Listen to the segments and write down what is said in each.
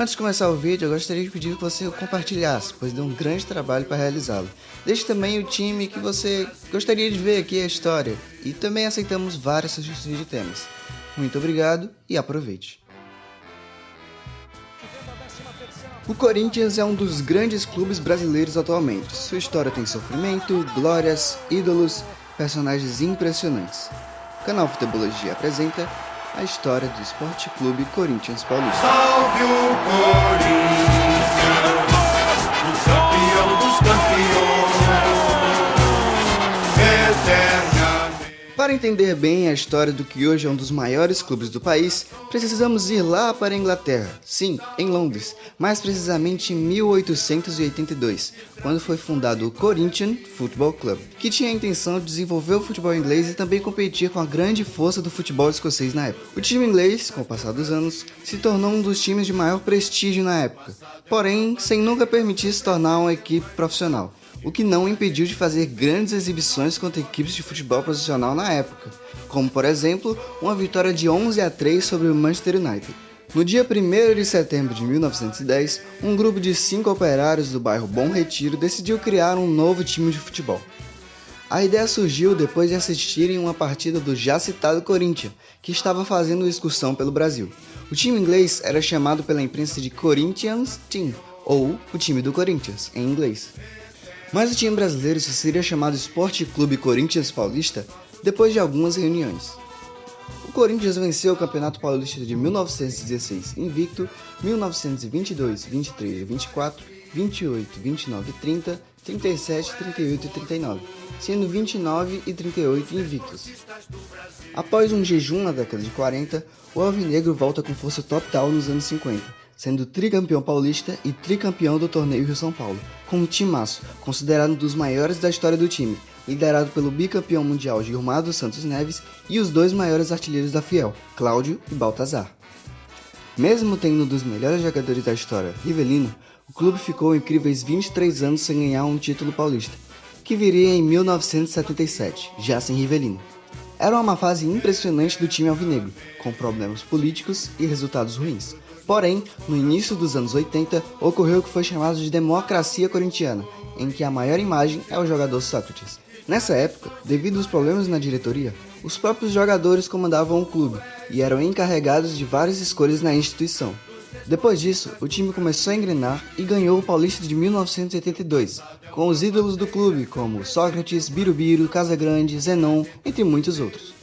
Antes de começar o vídeo, eu gostaria de pedir que você o compartilhasse, pois deu um grande trabalho para realizá-lo. Deixe também o time que você gostaria de ver aqui a história, e também aceitamos várias sugestões de temas. Muito obrigado e aproveite! O Corinthians é um dos grandes clubes brasileiros atualmente. Sua história tem sofrimento, glórias, ídolos, personagens impressionantes. O canal Futebologia apresenta a história do Esporte Clube Corinthians Paulista. Salve o Corinthians, o campeão dos campeões, eternamente. Para entender bem a história do que hoje é um dos maiores clubes do país, precisamos ir lá para a Inglaterra, sim, em Londres, mais precisamente em 1882, quando foi fundado o Corinthians Football Club, que tinha a intenção de desenvolver o futebol inglês e também competir com a grande força do futebol escocês na época. O time inglês, com o passar dos anos, se tornou um dos times de maior prestígio na época, porém sem nunca permitir se tornar uma equipe profissional, o que não impediu de fazer grandes exibições contra equipes de futebol profissional na época, como por exemplo, uma vitória de 11-3 sobre o Manchester United. No dia 1º de setembro de 1910, um grupo de 5 operários do bairro Bom Retiro decidiu criar um novo time de futebol. A ideia surgiu depois de assistirem uma partida do já citado Corinthians, que estava fazendo excursão pelo Brasil. O time inglês era chamado pela imprensa de Corinthians Team, ou o time do Corinthians, em inglês. Mas o time brasileiro só seria chamado Esporte Clube Corinthians Paulista depois de algumas reuniões. O Corinthians venceu o Campeonato Paulista de 1916 invicto, 1922, 23 e 24, 28, 29 e 30, 37, 38 e 39, sendo 29 e 38 invictos. Após um jejum na década de 40, o Alvinegro volta com força total nos anos 50. Sendo tricampeão paulista e tricampeão do torneio Rio-São Paulo, com um timaço, considerado um dos maiores da história do time, liderado pelo bicampeão mundial Gilmar dos Santos Neves e os dois maiores artilheiros da Fiel, Cláudio e Baltazar. Mesmo tendo um dos melhores jogadores da história, Rivelino, o clube ficou incríveis 23 anos sem ganhar um título paulista, que viria em 1977, já sem Rivelino. Era uma fase impressionante do time alvinegro, com problemas políticos e resultados ruins. Porém, no início dos anos 80, ocorreu o que foi chamado de democracia corintiana, em que a maior imagem é o jogador Sócrates. Nessa época, devido aos problemas na diretoria, os próprios jogadores comandavam o clube e eram encarregados de várias escolhas na instituição. Depois disso, o time começou a engrenar e ganhou o Paulista de 1982, com os ídolos do clube como Sócrates, Birubiru, Casagrande, Zenon, entre muitos outros.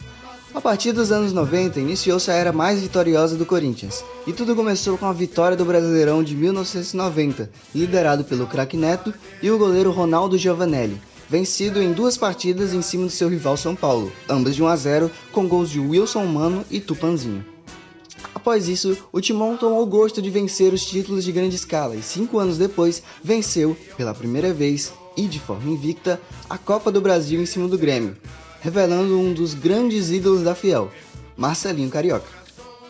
A partir dos anos 90, iniciou-se a era mais vitoriosa do Corinthians, e tudo começou com a vitória do Brasileirão de 1990, liderado pelo craque Neto e o goleiro Ronaldo Giovanelli, vencido em 2 partidas em cima do seu rival São Paulo, ambas de 1-0, com gols de Wilson Mano e Tupanzinho. Após isso, o Timão tomou o gosto de vencer os títulos de grande escala e 5 anos depois venceu, pela primeira vez e de forma invicta, a Copa do Brasil em cima do Grêmio, revelando um dos grandes ídolos da Fiel, Marcelinho Carioca.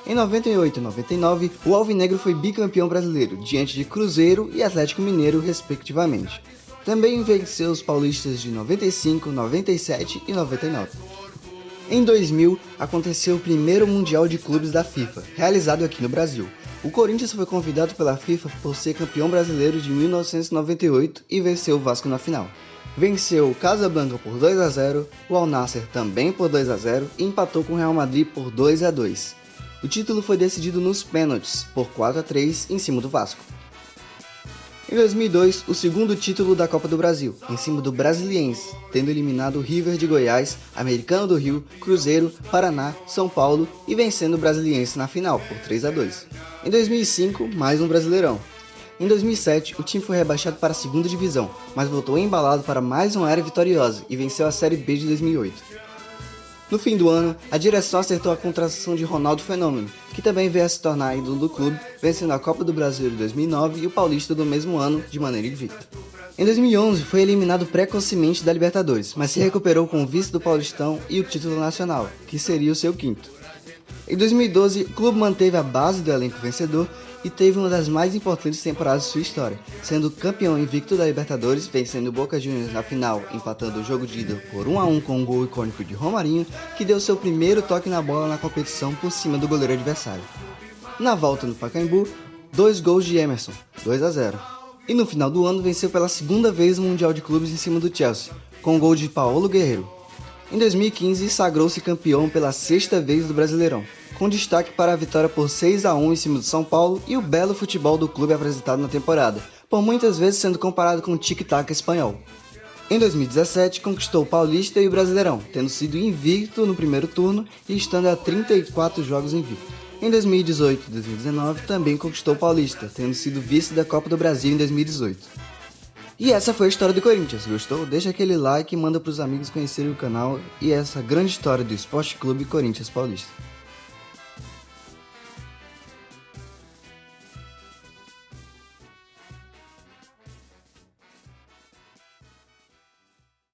Em 98 e 99, o Alvinegro foi bicampeão brasileiro, diante de Cruzeiro e Atlético Mineiro, respectivamente. Também venceu os paulistas de 95, 97 e 99. Em 2000, aconteceu o primeiro Mundial de Clubes da FIFA, realizado aqui no Brasil. O Corinthians foi convidado pela FIFA por ser campeão brasileiro de 1998 e venceu o Vasco na final. Venceu o Casablanca por 2-0, o Al Nassr também por 2-0 e empatou com o Real Madrid por 2-2. O título foi decidido nos pênaltis, por 4-3 em cima do Vasco. Em 2002, o segundo título da Copa do Brasil, em cima do Brasiliense, tendo eliminado o River de Goiás, Americano do Rio, Cruzeiro, Paraná, São Paulo e vencendo o Brasiliense na final, por 3-2. Em 2005, mais um Brasileirão. Em 2007, o time foi rebaixado para a segunda divisão, mas voltou embalado para mais uma era vitoriosa e venceu a Série B de 2008. No fim do ano, a direção acertou a contratação de Ronaldo Fenômeno, que também veio a se tornar ídolo do clube, vencendo a Copa do Brasil de 2009 e o Paulista do mesmo ano de maneira invicta. Em 2011, foi eliminado precocemente da Libertadores, mas se recuperou com o vice do Paulistão e o título nacional, que seria o seu quinto. Em 2012, o clube manteve a base do elenco vencedor e teve uma das mais importantes temporadas de sua história, sendo campeão invicto da Libertadores, vencendo o Boca Juniors na final, empatando o jogo de ida por 1-1 com um gol icônico de Romarinho, que deu seu primeiro toque na bola na competição por cima do goleiro adversário. Na volta no Pacaembu, 2 gols de Emerson, 2-0. E no final do ano venceu pela segunda vez o Mundial de Clubes em cima do Chelsea, com o gol de Paulo Guerreiro. Em 2015, sagrou-se campeão pela sexta vez do Brasileirão, com destaque para a vitória por 6-1 em cima do São Paulo e o belo futebol do clube apresentado na temporada, por muitas vezes sendo comparado com o tic-tac espanhol. Em 2017, conquistou o Paulista e o Brasileirão, tendo sido invicto no primeiro turno e estando a 34 jogos invicto. Em 2018 e 2019, também conquistou o Paulista, tendo sido vice da Copa do Brasil em 2018. E essa foi a história do Corinthians. Gostou? Deixa aquele like e manda para os amigos conhecerem o canal e essa grande história do Esporte Clube Corinthians Paulista.